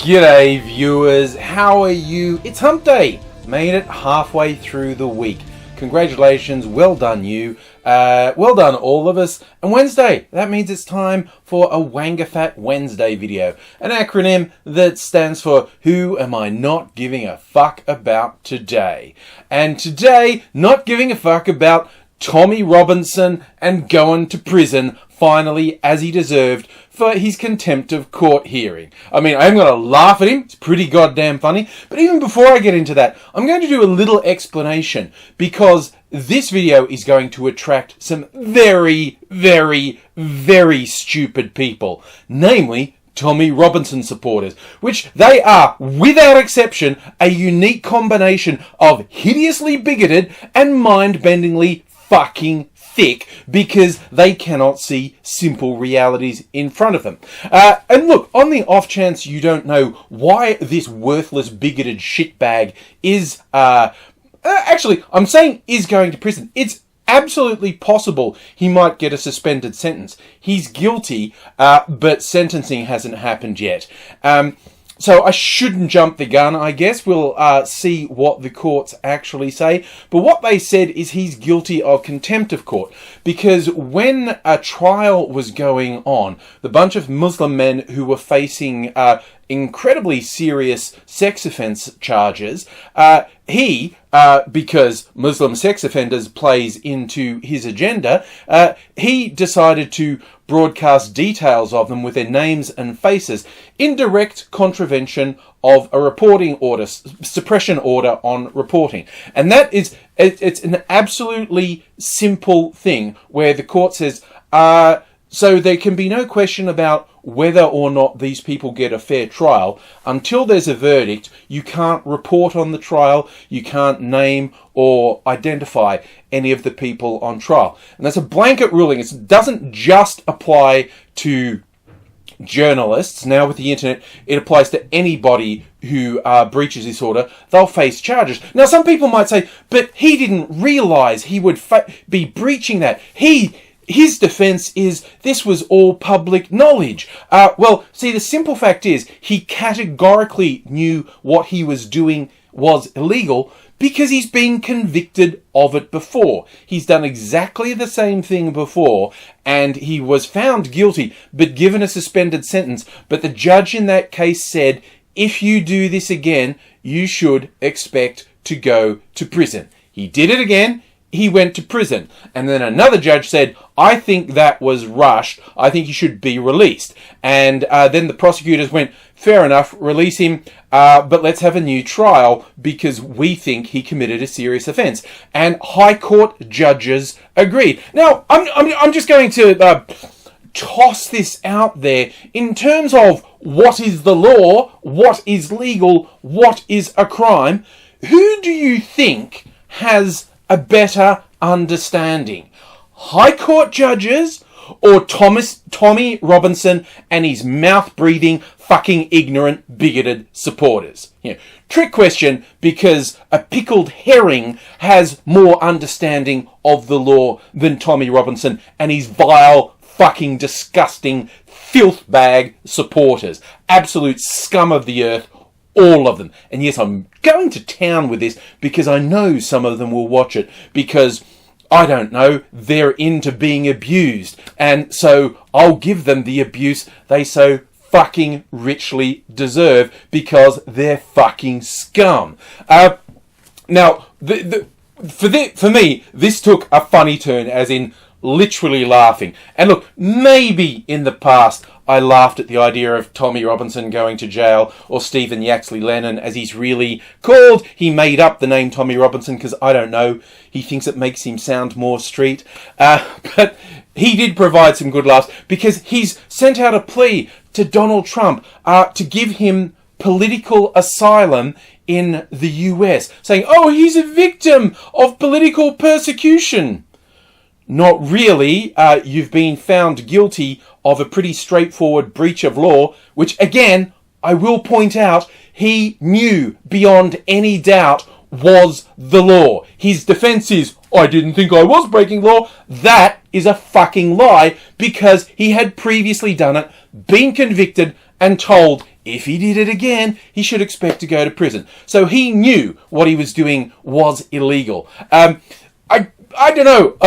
G'day viewers, how are you? It's hump day, made it halfway through the week. Congratulations, well done you, well done all of us. And Wednesday, that means it's time for a Wangafat Wednesday video. An acronym that stands for Who Am I Not Giving a Fuck About Today? And today, not giving a fuck about Tommy Robinson and going to prison, finally, as he deserved, for his contempt of court hearing. I mean, I'm going to laugh at him. It's pretty goddamn funny. But even before I get into that, I'm going to do a little explanation, because this video is going to attract some very, very, very stupid people. Namely, Tommy Robinson supporters, which they are, without exception, a unique combination of hideously bigoted and mind-bendingly fucking thick, because they cannot see simple realities in front of them. And look, on the off chance you don't know why this worthless, bigoted shitbag is, actually, I'm saying is going to prison. It's absolutely possible he might get a suspended sentence. He's guilty, but sentencing hasn't happened yet. So I shouldn't jump the gun, I guess. We'll see what the courts actually say. But what they said is he's guilty of contempt of court, because when a trial was going on, the bunch of Muslim men who were facing incredibly serious sex offence charges, because Muslim sex offenders plays into his agenda, he decided to broadcast details of them with their names and faces in direct contravention of a reporting order, suppression order on reporting. And that is, it's an absolutely simple thing where the court says, so there can be no question about whether or not these people get a fair trial. Until there's a verdict, you can't report on the trial, you can't name or identify any of the people on trial. And that's a blanket ruling. It doesn't just apply to journalists. Now with the internet, it applies to anybody who breaches this order. They'll face charges. Now some people might say, but he didn't realise he would be breaching that. His defence is this was all public knowledge. Well, see, the simple fact is he categorically knew what he was doing was illegal because he's been convicted of it before. He's done exactly the same thing before, and he was found guilty but given a suspended sentence. But the judge in that case said, if you do this again, you should expect to go to prison. He did it again. He went to prison. And then another judge said, I think that was rushed. I think he should be released. And then the prosecutors went, fair enough, release him, but let's have a new trial because we think he committed a serious offence. And High Court judges agreed. Now, I'm just going to toss this out there in terms of what is the law, what is legal, what is a crime. Who do you think has a better understanding? High Court judges or Tommy Robinson and his mouth-breathing, fucking ignorant, bigoted supporters? Trick question, because a pickled herring has more understanding of the law than Tommy Robinson and his vile, fucking disgusting, filth bag supporters. Absolute scum of the earth. All of them. And yes, I'm going to town with this because I know some of them will watch it because, I don't know, they're into being abused. And so I'll give them the abuse they so fucking richly deserve because they're fucking scum. Now, for me, this took a funny turn, as in literally laughing. And look, maybe in the past I laughed at the idea of Tommy Robinson going to jail, or Stephen Yaxley Lennon, as he's really called. He made up the name Tommy Robinson because, I don't know, he thinks it makes him sound more street. But he did provide some good laughs because he's sent out a plea to Donald Trump to give him political asylum in the US, saying, oh, he's a victim of political persecution. Not really. You've been found guilty of a pretty straightforward breach of law, which, again, I will point out, he knew beyond any doubt was the law. His defense is, I didn't think I was breaking law. That is a fucking lie, because he had previously done it, been convicted, and told if he did it again, he should expect to go to prison. So he knew what he was doing was illegal. I don't know.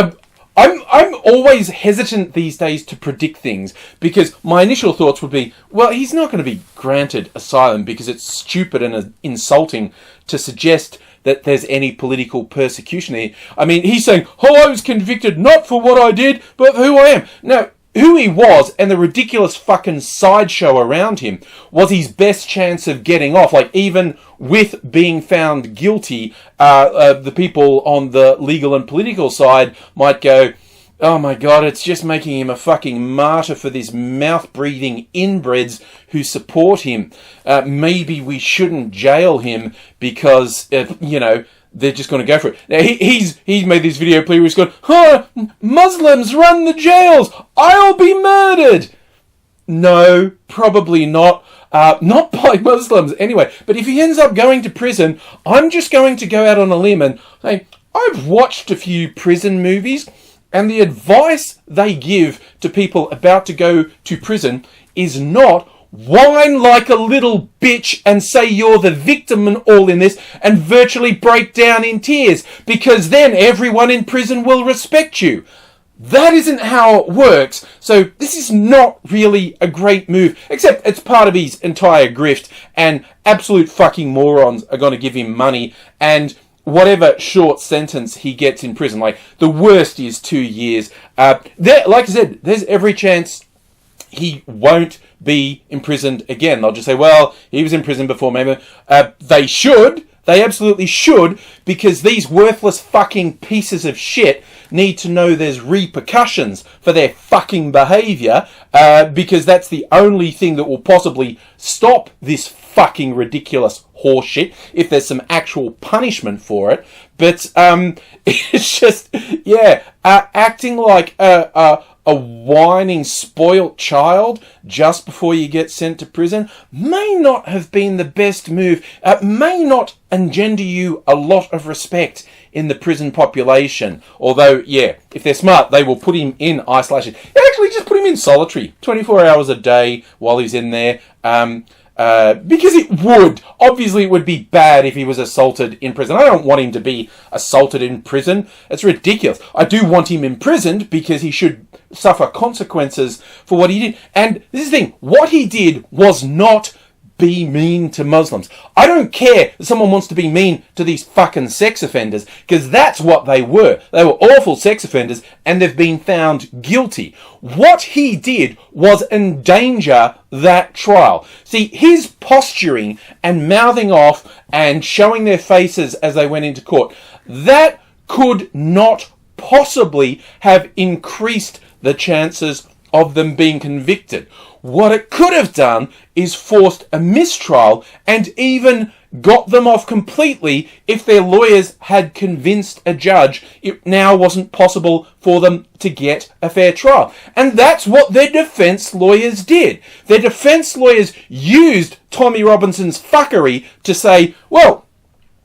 I'm always hesitant these days to predict things, because my initial thoughts would be, well, he's not going to be granted asylum because it's stupid and insulting to suggest that there's any political persecution here. I mean, he's saying, oh, I was convicted not for what I did, but for who I am. Now, who he was and the ridiculous fucking sideshow around him was his best chance of getting off. Like, even with being found guilty, the people on the legal and political side might go, oh my God, it's just making him a fucking martyr for these mouth-breathing inbreds who support him. Maybe we shouldn't jail him because, they're just going to go for it. Now, he's made this video plea where he's going, Muslims run the jails, I'll be murdered. No, probably not. Not by Muslims anyway. But if he ends up going to prison, I'm just going to go out on a limb and say, I've watched a few prison movies, and the advice they give to people about to go to prison is not whine like a little bitch and say you're the victim and all in this and virtually break down in tears, because then everyone in prison will respect you. That isn't how it works. So this is not really a great move, except it's part of his entire grift, and absolute fucking morons are going to give him money, and whatever short sentence he gets in prison, like the worst is 2 years. Like I said, there's every chance he won't be imprisoned again. They'll just say, well, he was in prison before, maybe. They absolutely should, because these worthless fucking pieces of shit need to know there's repercussions for their fucking behaviour, because that's the only thing that will possibly stop this fucking ridiculous horseshit, if there's some actual punishment for it. But it's just, acting like a whining, spoilt child just before you get sent to prison may not have been the best move. May not engender you a lot of respect in the prison population. Although, if they're smart, they will put him in isolation. Actually, just put him in solitary, 24 hours a day while he's in there. Because obviously it would be bad if he was assaulted in prison. I don't want him to be assaulted in prison. It's ridiculous. I do want him imprisoned because he should suffer consequences for what he did. And this is the thing, what he did was not be mean to Muslims. I don't care that someone wants to be mean to these fucking sex offenders, because that's what they were. They were awful sex offenders, and they've been found guilty. What he did was endanger that trial. See, his posturing and mouthing off and showing their faces as they went into court, that could not possibly have increased the chances of them being convicted. What it could have done is forced a mistrial and even got them off completely if their lawyers had convinced a judge it now wasn't possible for them to get a fair trial. And that's what their defence lawyers did. Their defence lawyers used Tommy Robinson's fuckery to say, well,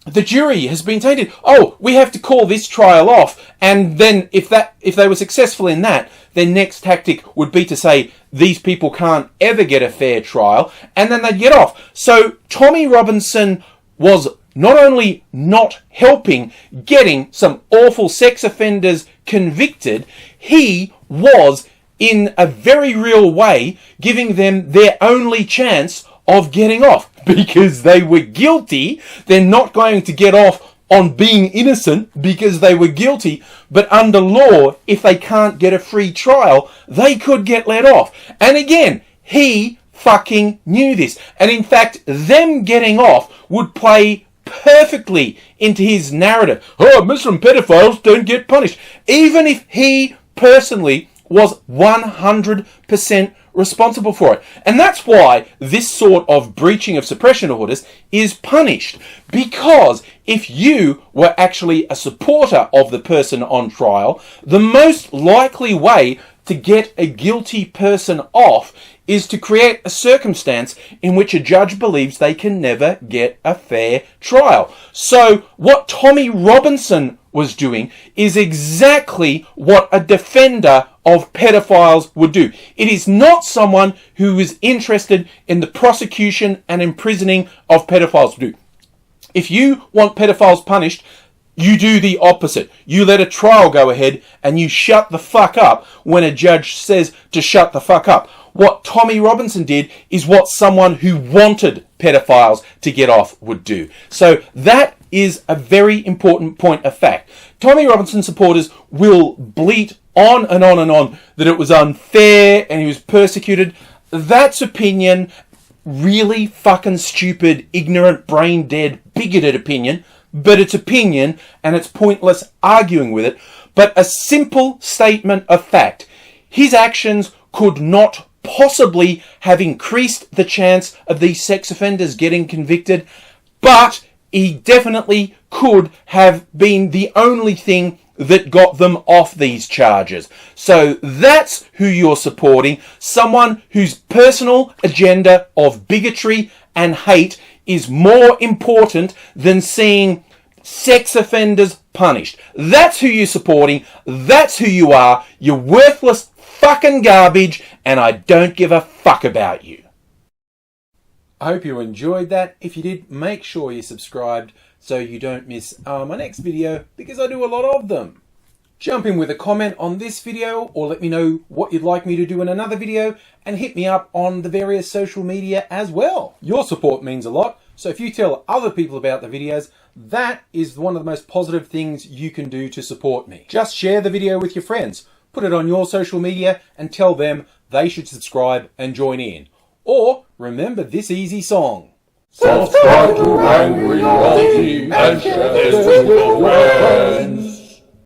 the jury has been tainted. Oh, we have to call this trial off. And then if they were successful in that, their next tactic would be to say these people can't ever get a fair trial, and then they'd get off. So Tommy Robinson was not only not helping getting some awful sex offenders convicted, he was in a very real way giving them their only chance of getting off, because they were guilty. They're not going to get off on being innocent because they were guilty, but under law, if they can't get a free trial, they could get let off. And again, he fucking knew this. And in fact, them getting off would play perfectly into his narrative. Oh, Muslim pedophiles don't get punished. Even if he personally was 100% responsible for it. And that's why this sort of breaching of suppression orders is punished. Because if you were actually a supporter of the person on trial, the most likely way to get a guilty person off is to create a circumstance in which a judge believes they can never get a fair trial. So what Tommy Robinson was doing is exactly what a defender of pedophiles would do. It is not someone who is interested in the prosecution and imprisoning of pedophiles to do. If you want pedophiles punished, you do the opposite. You let a trial go ahead and you shut the fuck up when a judge says to shut the fuck up. What Tommy Robinson did is what someone who wanted pedophiles to get off would do. So that is a very important point of fact. Tommy Robinson supporters will bleat on and on and on that it was unfair and he was persecuted. That's opinion, really fucking stupid, ignorant, brain dead, bigoted opinion. But it's opinion and it's pointless arguing with it. But a simple statement of fact. His actions could not possibly have increased the chance of these sex offenders getting convicted, but he definitely could have been the only thing that got them off these charges. So that's who you're supporting. Someone whose personal agenda of bigotry and hate is more important than seeing sex offenders punished. That's who you're supporting. That's who you are. You're worthless fucking garbage, and I don't give a fuck about you. I hope you enjoyed that. If you did, make sure you subscribed so you don't miss my next video, because I do a lot of them. Jump in with a comment on this video or let me know what you'd like me to do in another video, and hit me up on the various social media as well. Your support means a lot, so if you tell other people about the videos, that is one of the most positive things you can do to support me. Just share the video with your friends, put it on your social media and tell them they should subscribe and join in. Or remember this easy song. Subscribe to AngryAussie and share this with your friends.